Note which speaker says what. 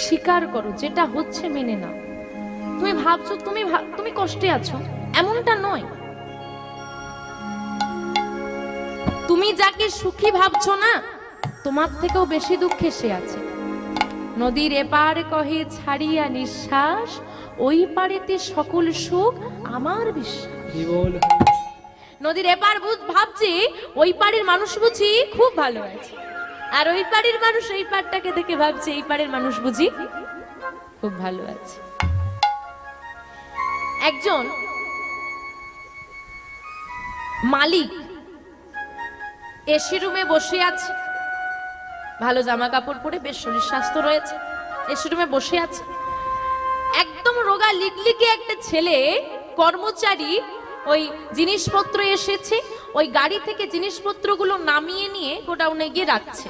Speaker 1: স্বীকার করো, যেটা হচ্ছে মেনে নাও। তুমি ভাবছো তুমি কষ্টে আছো, এমনটা নয়। তুমি যাকে সুখী ভাবছো না, তোমার থেকেও বেশি দুঃখে সে আছে। নদীর এপার কহে ছাড়িয়া নিঃশ্বাস, ওই পারেতে সকল সুখ আমার বিশ্বাস। নদীর এপার ভাবছি ওই পাড়ের মানুষ বুঝি খুব ভালো আছে, আর ওই পাড়ের মানুষ এই পাড়টাকে দেখে ভাবছে এই পাড়ের মানুষ বুঝি খুব ভালো আছে। একজন মালিক এসি রুমে বসে আছে, ভালো জামা কাপড় পরে, বেশ শরীর স্বাস্থ্য রয়েছে, এসি রুমে বসে আছে। একদম রোগা লিকলিকে একটা ছেলে কর্মচারী ওই জিনিসপত্র এসেছে, ওই গাড়ি থেকে জিনিসপত্রগুলো নামিয়ে নিয়ে গোডাউনে গিয়ে রাখছে।